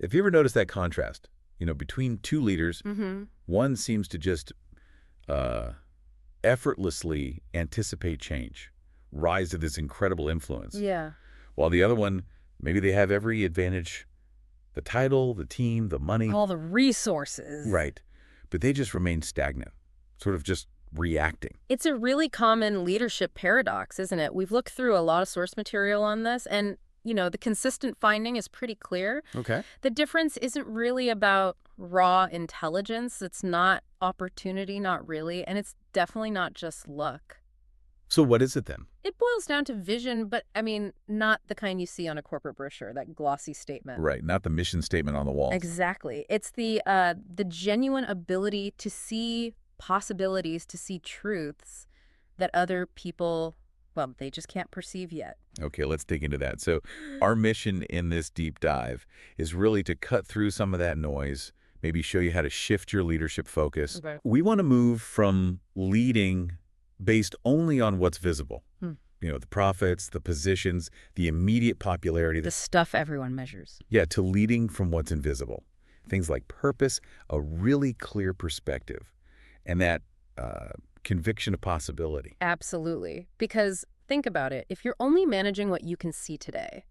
If you ever notice that contrast, between two leaders, Mm-hmm. one seems to just effortlessly anticipate change, rise to this incredible influence, Yeah. while the other one, maybe they have every advantage, the title, the team, the money, All the resources. right, but they just remain stagnant, sort of just reacting. It's a really common leadership paradox, isn't it? We've looked through a lot of source material on this, and, the consistent finding is pretty clear. Okay. The difference isn't really about raw intelligence. It's not opportunity, not really, and it's definitely not just luck. So what is it then? It boils down to vision, but, not the kind you see on a corporate brochure, that glossy statement. Right, not the mission statement on the wall. Exactly. It's the genuine ability to see possibilities, to see truths that other people, well, they just can't perceive yet. Okay, let's dig into that. So our mission in this deep dive is really to cut through some of that noise, maybe show you how to shift your leadership focus. Okay. We want to move from leading based only on what's visible. The profits, the positions, the immediate popularity. The stuff everyone measures. Yeah, to leading from what's invisible. Things like purpose, a really clear perspective, and that conviction of possibility. Absolutely. Because think about it. If you're only managing what you can see today,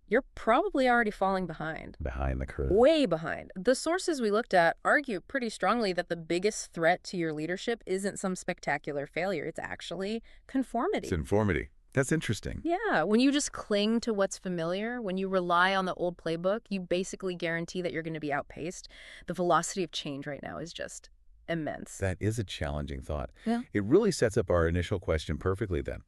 you're probably already falling behind. Behind the curve. Way behind. The sources we looked at argue pretty strongly that the biggest threat to your leadership isn't some spectacular failure. It's actually conformity. It's informity. That's interesting. Yeah, when you just cling to what's familiar, when you rely on the old playbook, you basically guarantee that you're going to be outpaced. The velocity of change right now is just immense. That is a challenging thought. Yeah. It really sets up our initial question perfectly then.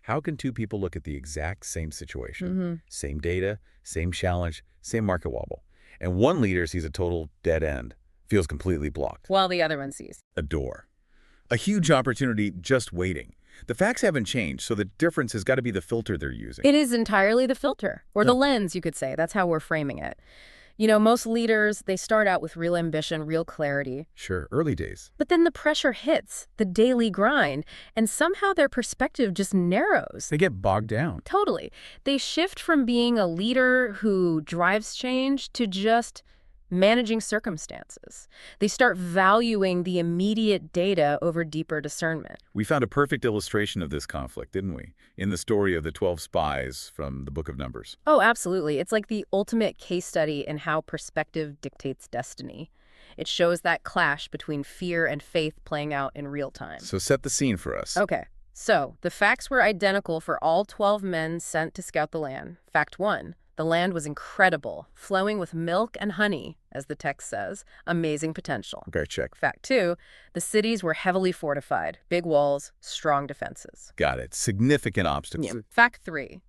How can two people look at the exact same situation, same data, same challenge, same market wobble, and one leader sees a total dead end, feels completely blocked? While the other one sees a door. A huge opportunity just waiting. The facts haven't changed, so the difference has got to be the filter they're using. it is entirely the filter, or the lens, you could say. That's how we're framing it. Most leaders, they start out with real ambition, real clarity. Sure, early days. But then the pressure hits, the daily grind, and somehow their perspective just narrows. They get bogged down. Totally. They shift from being a leader who drives change to just managing circumstances. They start valuing the immediate data over deeper discernment. We found a perfect illustration of this conflict, didn't we? In the story of the 12 spies from the Book of Numbers. Oh, absolutely. It's like the ultimate case study in how perspective dictates destiny. It shows that clash between fear and faith playing out in real time. So set the scene for us. Okay. So, the facts were identical for all 12 men sent to scout the land. Fact 1. The land was incredible, flowing with milk and honey, as the text says. Amazing potential. Okay, check. Fact 2, the cities were heavily fortified, big walls, strong defenses. Got it. Significant obstacles. Fact 3,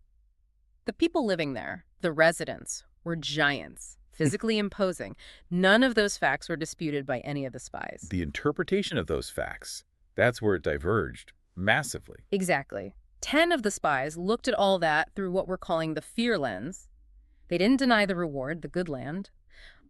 the people living there, the residents, were giants, physically imposing. None of those facts were disputed by any of the spies. The interpretation of those facts, that's where it diverged massively. Exactly. 10 of the spies looked at all that through what we're calling the fear lens. They didn't deny the reward, the good land,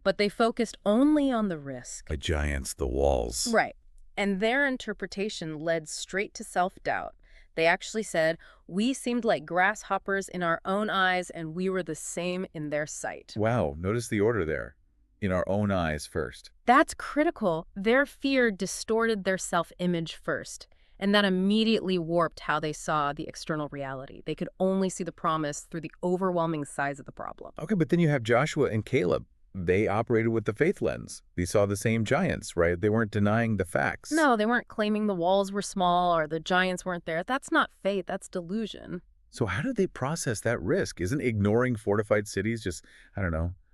but they focused only on the risk. The giants, the walls. Right. And their interpretation led straight to self-doubt. They actually said, we seemed like grasshoppers in our own eyes, and we were the same in their sight. Wow, notice the order there. In our own eyes first. That's critical. Their fear distorted their self-image first. And that immediately warped how they saw the external reality. They could only see the promise through the overwhelming size of the problem. Okay, but then you have Joshua and Caleb. They operated with the faith lens. They saw the same giants, right? They weren't denying the facts. No, they weren't claiming the walls were small or the giants weren't there. That's not faith, that's delusion. So how did they process that risk? Isn't ignoring fortified cities just,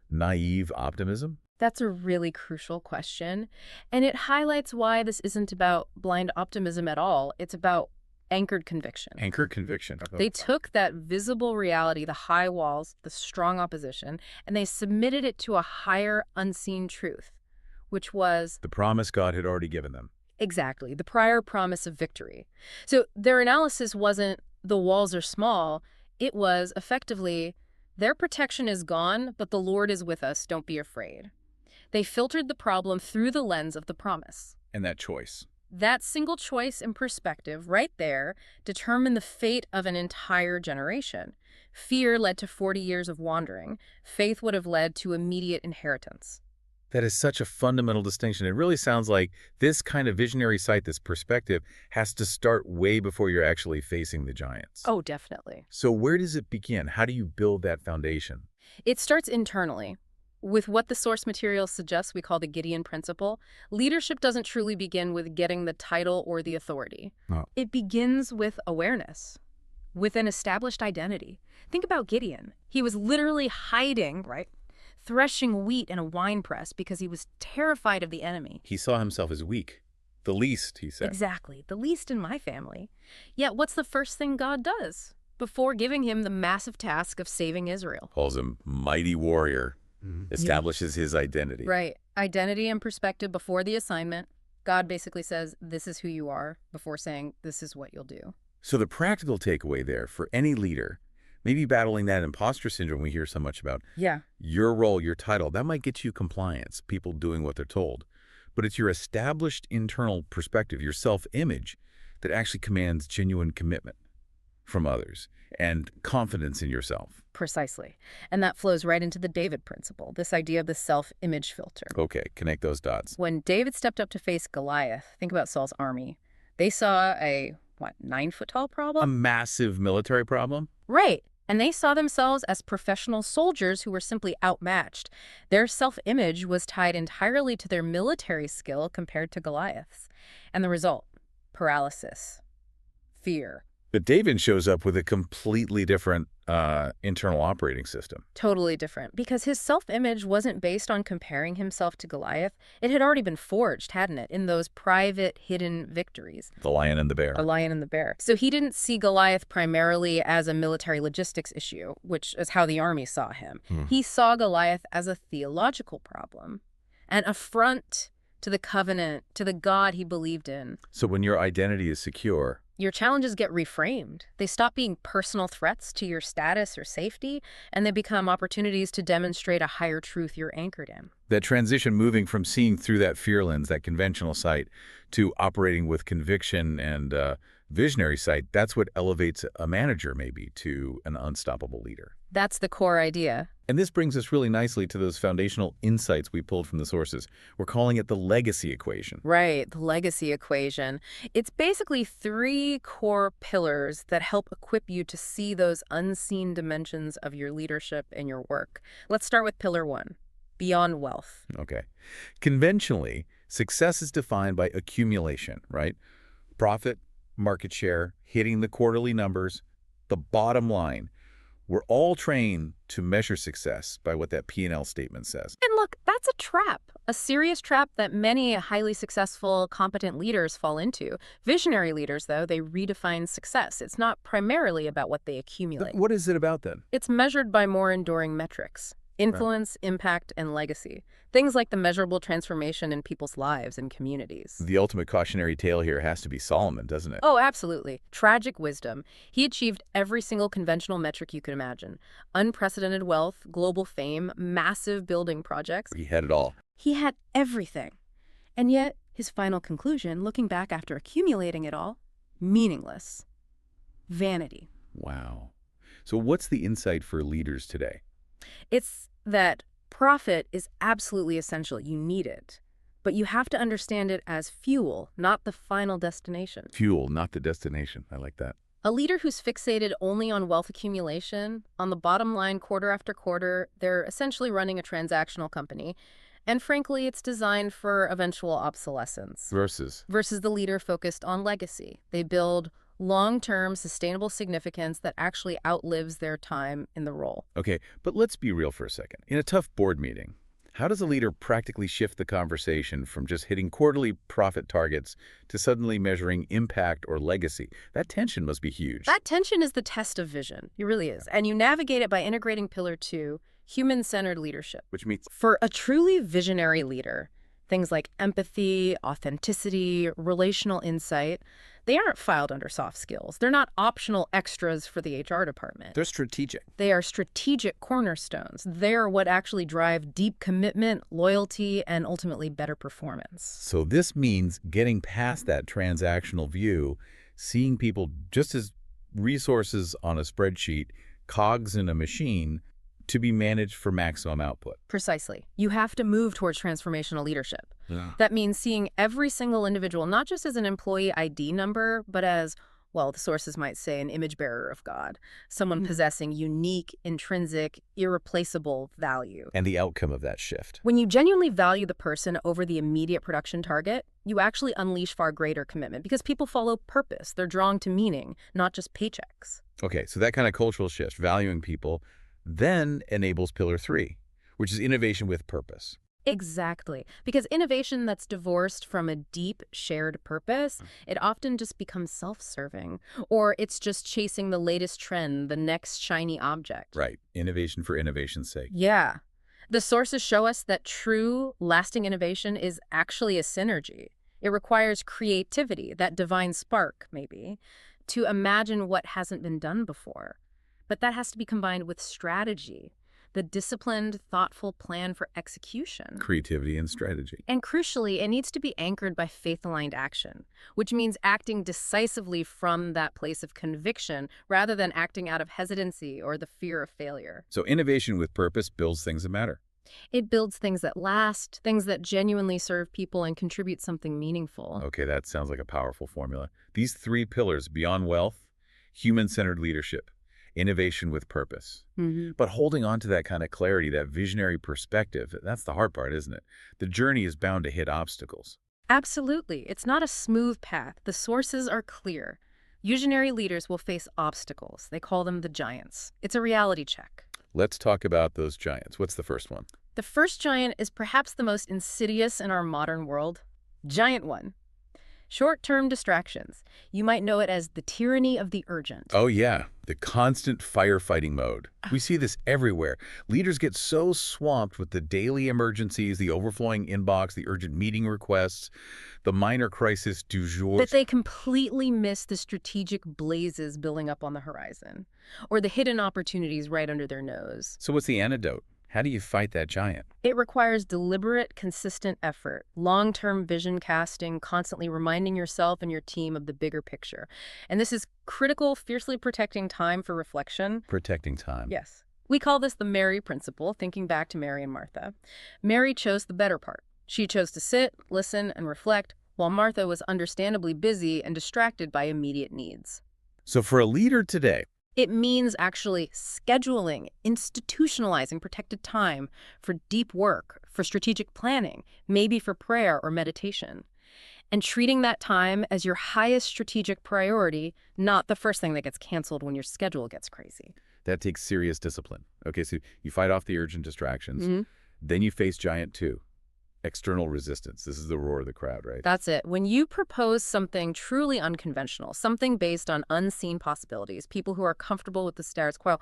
naive optimism? That's a really crucial question, and it highlights why this isn't about blind optimism at all. It's about anchored conviction. Anchored conviction. They took that visible reality, the high walls, the strong opposition, and they submitted it to a higher, unseen truth, which was the promise God had already given them. Exactly, the prior promise of victory. So their analysis wasn't the walls are small. It was effectively their protection is gone, but the Lord is with us. Don't be afraid. They filtered the problem through the lens of the promise. And that choice. That single choice and perspective right there determined the fate of an entire generation. Fear led to 40 years of wandering. Faith would have led to immediate inheritance. That is such a fundamental distinction. It really sounds like this kind of visionary sight, this perspective, has to start way before you're actually facing the giants. Oh, definitely. So where does it begin? How do you build that foundation? It starts internally. With what the source material suggests we call the Gideon principle, leadership doesn't truly begin with getting the title or the authority. Oh. It begins with awareness, with an established identity. Think about Gideon. He was literally hiding, right? Threshing wheat in a wine press because he was terrified of the enemy. He saw himself as weak. The least, he said. Exactly, the least in my family. Yet what's the first thing God does before giving him the massive task of saving Israel? Calls him mighty warrior. Establishes his identity. Right. Identity and perspective before the assignment. God basically says, this is who you are, before saying, this is what you'll do. So the practical takeaway there for any leader, maybe battling that imposter syndrome we hear so much about, Yeah. your role, your title, that might get you compliance, people doing what they're told. But it's your established internal perspective, your self-image, that actually commands genuine commitment from others and confidence in yourself. Precisely. And that flows right into the David principle, this idea of the self-image filter. Okay, connect those dots. When David stepped up to face Goliath, think about Saul's army. They saw a, 9-foot-tall A problem? massive military problem? Right. And they saw themselves as professional soldiers who were simply outmatched. Their self-image was tied entirely to their military skill compared to Goliath's. And the result? Paralysis. Fear. But David shows up with a completely different internal operating system. Totally different. Because his self-image wasn't based on comparing himself to Goliath. It had already been forged, hadn't it, in those private, hidden victories. The lion and the bear. The lion and the bear. So he didn't see Goliath primarily as a military logistics issue, which is how the army saw him. He saw Goliath as a theological problem, an affront to the covenant, to the God he believed in. So when your identity is secure, Your challenges get reframed. They stop being personal threats to your status or safety, and they become opportunities to demonstrate a higher truth you're anchored in. that transition moving from seeing through that fear lens, that conventional sight, to operating with conviction and visionary sight, that's what elevates a manager maybe to an unstoppable leader. That's the core idea. And this brings us really nicely to those foundational insights we pulled from the sources. We're calling it the legacy equation. Right, the legacy equation. It's basically 3 core pillars that help equip you to see those unseen dimensions of your leadership and your work. Let's start with pillar 1, beyond wealth. Okay. Conventionally, success is defined by accumulation, right? Profit, market share, hitting the quarterly numbers, the bottom line. We're all trained to measure success by what that P&L statement says. And look, that's a trap, a serious trap that many highly successful, competent leaders fall into. Visionary leaders, though, they redefine success. It's not primarily about what they accumulate. What is it about then? It's measured by more enduring metrics: influence, impact, and legacy. Things like the measurable transformation in people's lives and communities. The ultimate cautionary tale here has to be Solomon, doesn't it? Oh, absolutely. Tragic wisdom. He achieved every single conventional metric you could imagine. Unprecedented wealth, global fame, massive building projects. He had it all. He had everything. And yet, his final conclusion, looking back after accumulating it all, meaningless. Vanity. Wow. So what's the insight for leaders today? It's that profit is absolutely essential. You need it. But you have to understand it as fuel, not the final destination. Fuel, not the destination. I like that. A leader who's fixated only on wealth accumulation, on the bottom line quarter after quarter, they're essentially running a transactional company. And frankly, it's designed for eventual obsolescence. Versus Versus the leader focused on legacy. They build long-term sustainable significance that actually outlives their time in the role. Okay, but let's be real for a second. In a tough board meeting, how does a leader practically shift the conversation from just hitting quarterly profit targets to suddenly measuring impact or legacy? That tension must be huge. That tension is the test of vision. It really is. And you navigate it by integrating pillar 2, human-centered leadership. Which means For a truly visionary leader, things like empathy, authenticity, relational insight, they aren't filed under soft skills. They're not optional extras for the HR department. they're strategic. They are strategic cornerstones. They're what actually drive deep commitment, loyalty, and ultimately better performance. So this means getting past that transactional view, seeing people just as resources on a spreadsheet, cogs in a machine to be managed for maximum output. Precisely. You have to move towards transformational leadership. Yeah. That means seeing every single individual not just as an employee ID number, but as, well, the sources might say, an image bearer of God, someone possessing unique, intrinsic, irreplaceable value. And the outcome of that shift. When you genuinely value the person over the immediate production target, you actually unleash far greater commitment because people follow purpose. They're drawn to meaning, not just paychecks. Okay, so that kind of cultural shift, valuing people, then enables pillar 3, which is innovation with purpose. Exactly. Because innovation that's divorced from a deep shared purpose, it often just becomes self-serving. Or it's just chasing the latest trend, the next shiny object. Right. Innovation for innovation's sake. Yeah. The sources show us that true, lasting innovation is actually a synergy. It requires creativity, that divine spark, maybe, to imagine what hasn't been done before. But that has to be combined with strategy, the disciplined, thoughtful plan for execution. Creativity and strategy. And crucially, it needs to be anchored by faith-aligned action, which means acting decisively from that place of conviction rather than acting out of hesitancy or the fear of failure. So innovation with purpose builds things that matter. It builds things that last, things that genuinely serve people and contribute something meaningful. Okay, that sounds like a powerful formula. These 3 pillars, beyond wealth, human-centered leadership, innovation with purpose. But holding on to that kind of clarity, that visionary perspective, that's the hard part, isn't it? The journey is bound to hit obstacles. Absolutely. It's not a smooth path. The sources are clear. Visionary leaders will face obstacles. They call them the giants. It's a reality check. Let's talk about those giants. What's the first one? The first giant is perhaps the most insidious in our modern world. Giant 1. Short-term distractions. You might know it as the tyranny of the urgent. Oh yeah, the constant firefighting mode. We see this everywhere. Leaders get so swamped with the daily emergencies, the overflowing inbox, the urgent meeting requests, the minor crisis du jour. That they completely miss the strategic blazes building up on the horizon, or the hidden opportunities right under their nose. So what's the antidote? How do you fight that giant? It requires deliberate, consistent effort, long-term vision casting, constantly reminding yourself and your team of the bigger picture. And this is critical, fiercely protecting time for reflection. Protecting time. Yes. We call this the Mary principle, thinking back to Mary and Martha. Mary chose the better part. She chose to sit, listen, and reflect, while Martha was understandably busy and distracted by immediate needs. So for a leader today, it means actually scheduling, institutionalizing protected time for deep work, for strategic planning, maybe for prayer or meditation, and treating that time as your highest strategic priority, not the first thing that gets canceled when your schedule gets crazy. that takes serious discipline. Okay, so you fight off the urgent distractions. Then you face giant 2. External resistance. This is the roar of the crowd, right? That's it. When you propose something truly unconventional, something based on unseen possibilities, people who are comfortable with the status quo,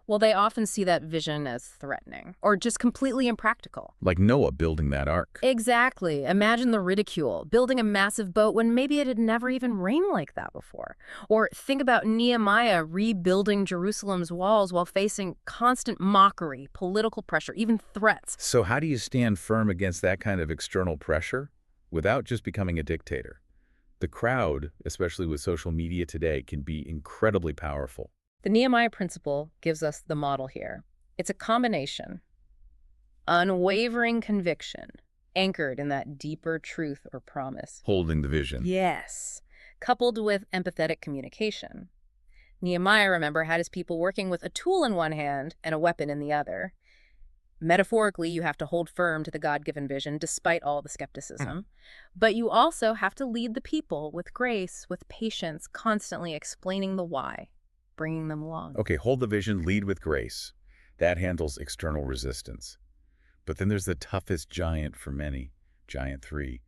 well, they often see that vision as threatening or just completely impractical. Like Noah building that ark. Exactly. Imagine the ridicule, building a massive boat when maybe it had never even rained like that before. Or think about Nehemiah rebuilding Jerusalem's walls while facing constant mockery, political pressure, even threats. So how do you stand firm against that kind of external pressure without just becoming a dictator? The crowd, especially with social media today, can be incredibly powerful. The Nehemiah principle gives us the model here. It's a combination. Unwavering conviction, anchored in that deeper truth or promise. Holding the vision. Yes. Coupled with empathetic communication. Nehemiah, remember, had his people working with a tool in one hand and a weapon in the other. Metaphorically, you have to hold firm to the God-given vision despite all the skepticism. But you also have to lead the people with grace, with patience, constantly explaining the why, bringing them along. Okay, hold the vision, lead with grace. That handles external resistance. But then there's the toughest giant for many, giant 3,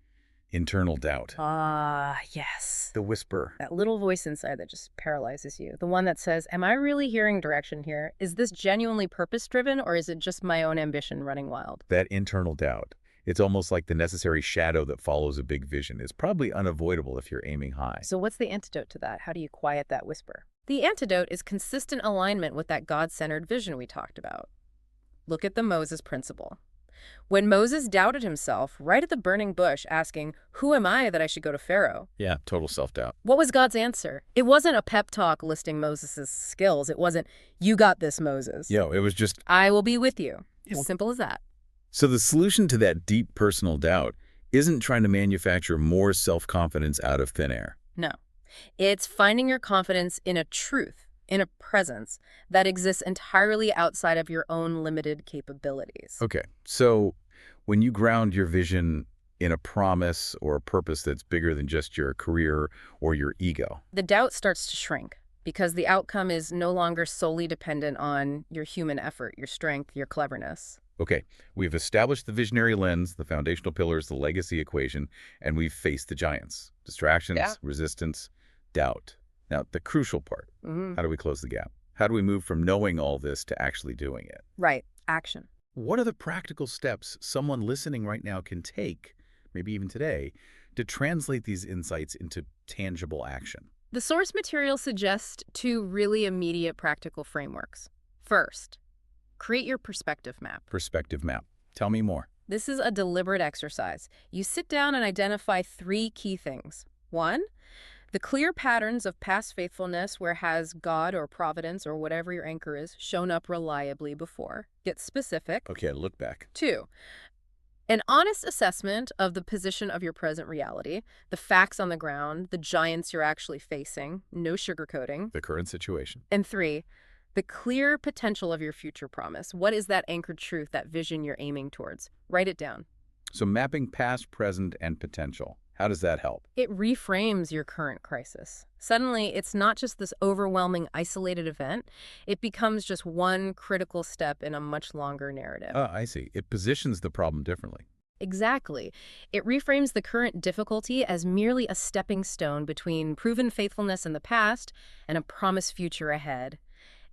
internal doubt. Ah, yes. The whisper. That little voice inside that just paralyzes you. The one that says, am I really hearing direction here? Is this genuinely purpose-driven, or is it just my own ambition running wild? That internal doubt. It's almost like the necessary shadow that follows a big vision. It's probably unavoidable if you're aiming high. So what's the antidote to that? How do you quiet that whisper? The antidote is consistent alignment with that God-centered vision we talked about. Look at the Moses principle. When Moses doubted himself right at the burning bush asking, "Who am I that I should go to Pharaoh?" Yeah, total self-doubt. What was God's answer? It wasn't a pep talk listing Moses' skills. It wasn't, "You got this, Moses. It was just... I will be with you." Yes. Simple as that. So the solution to that deep personal doubt isn't trying to manufacture more self-confidence out of thin air. No. It's finding your confidence in a truth, in a presence that exists entirely outside of your own limited capabilities. Okay, so when you ground your vision in a promise or a purpose that's bigger than just your career or your ego. The doubt starts to shrink because the outcome is no longer solely dependent on your human effort, your strength, your cleverness. Okay, we've established the visionary lens, the foundational pillars, the legacy equation, and we've faced the giants. Distractions, resistance, doubt. Now, the crucial part, how do we close the gap? How do we move from knowing all this to actually doing it? Right, action. What are the practical steps someone listening right now can take, maybe even today, to translate these insights into tangible action? The source material suggests two really immediate practical frameworks. First, create your perspective map. Perspective map. Tell me more. This is a deliberate exercise. You sit down and identify three key things. One, the clear patterns of past faithfulness where has God or providence or whatever your anchor is shown up reliably before. Get specific. Okay, look back. Two, an honest assessment of the position of your present reality, the facts on the ground, the giants you're actually facing, no sugarcoating. The current situation. And three, the clear potential of your future promise. What is that anchored truth, that vision you're aiming towards? Write it down. So mapping past, present, and potential. How does that help? It reframes your current crisis. Suddenly, it's not just this overwhelming, isolated event. It becomes just one critical step in a much longer narrative. Oh, I see. It positions the problem differently. Exactly. It reframes the current difficulty as merely a stepping stone between proven faithfulness in the past and a promised future ahead.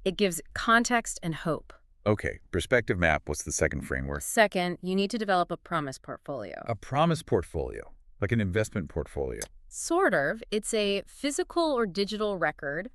It gives context and hope. Okay, perspective map. What's the second framework? Second, you need to develop a promise portfolio. A promise portfolio, like an investment portfolio. Sort of. It's a physical or digital record,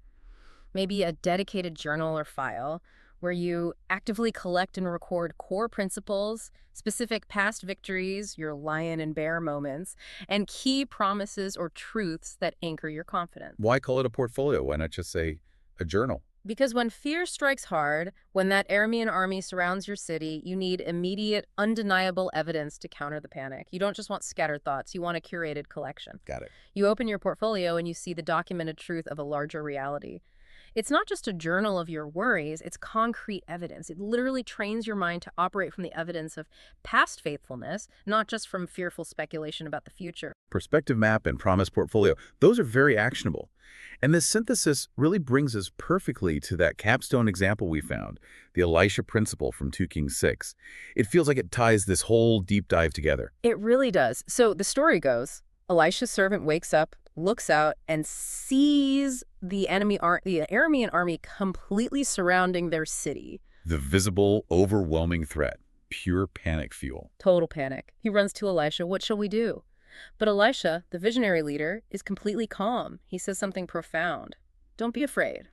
maybe a dedicated journal or file, where you actively collect and record core principles, specific past victories, your lion and bear moments, and key promises or truths that anchor your confidence. Why call it a portfolio? Why not just say a journal? Because when fear strikes hard, when that Aramean army surrounds your city, you need immediate, undeniable evidence to counter the panic. You don't just want scattered thoughts, you want a curated collection. Got it. You open your portfolio and you see the documented truth of a larger reality. It's not just a journal of your worries, it's concrete evidence. It literally trains your mind to operate from the evidence of past faithfulness, not just from fearful speculation about the future. Perspective map and promise portfolio, those are very actionable. And this synthesis really brings us perfectly to that capstone example we found, the Elisha principle from 2 Kings 6. It feels like it ties this whole deep dive together. It really does. So the story goes, Elisha's servant wakes up, looks out, and sees the Aramean army completely surrounding their city. The visible, overwhelming threat. Pure panic fuel. Total panic. He runs to Elisha. What shall we do? But Elisha, the visionary leader, is completely calm. He says something profound. Don't be afraid.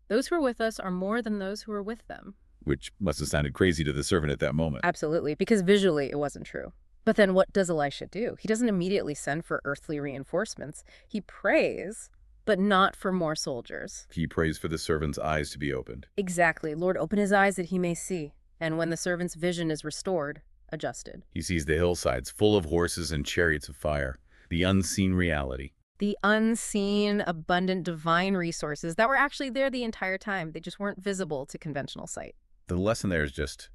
Those who are with us are more than those who are with them. Which must have sounded crazy to the servant at that moment. Absolutely, because visually it wasn't true. But then what does Elisha do? He doesn't immediately send for earthly reinforcements. He prays, but not for more soldiers. He prays for the servant's eyes to be opened. Exactly. Lord, open his eyes that he may see. And when the servant's vision is restored, adjusted. He sees the hillsides full of horses and chariots of fire. The unseen reality. The unseen, abundant, divine resources that were actually there the entire time. They just weren't visible to conventional sight. The lesson there is just,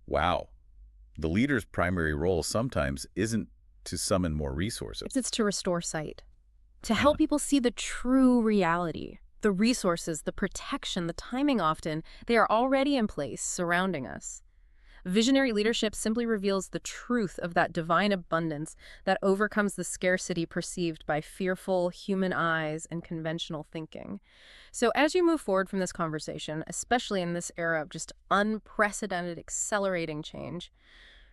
wow. The leader's primary role sometimes isn't to summon more resources. It's to restore sight. To help people see the true reality. The resources, the protection, the timing often, they are already in place surrounding us. Visionary leadership simply reveals the truth of that divine abundance that overcomes the scarcity perceived by fearful human eyes and conventional thinking. So as you move forward from this conversation, especially in this era of just unprecedented, accelerating change,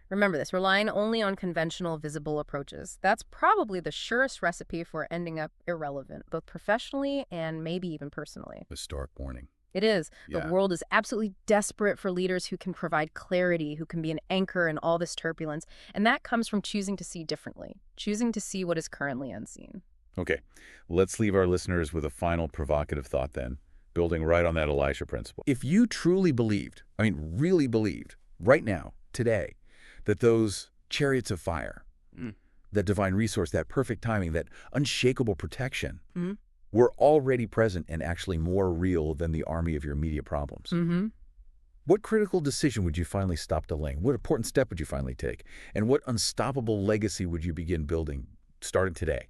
remember this, relying only on conventional, visible approaches. That's probably the surest recipe for ending up irrelevant, both professionally and maybe even personally. A stark warning. It is. The Yeah. world is absolutely desperate for leaders who can provide clarity, who can be an anchor in all this turbulence. And that comes from choosing to see differently, choosing to see what is currently unseen. Okay, let's leave our listeners with a final provocative thought then, building right on that Elisha principle. If you truly believed, I mean really believed, right now, today, that those chariots of fire, that divine resource, that perfect timing, that unshakable protection, Mm-hmm. were already present and actually more real than the army of your immediate problems, Mm-hmm. what critical decision would you finally stop delaying? What important step would you finally take? And what unstoppable legacy would you begin building starting today?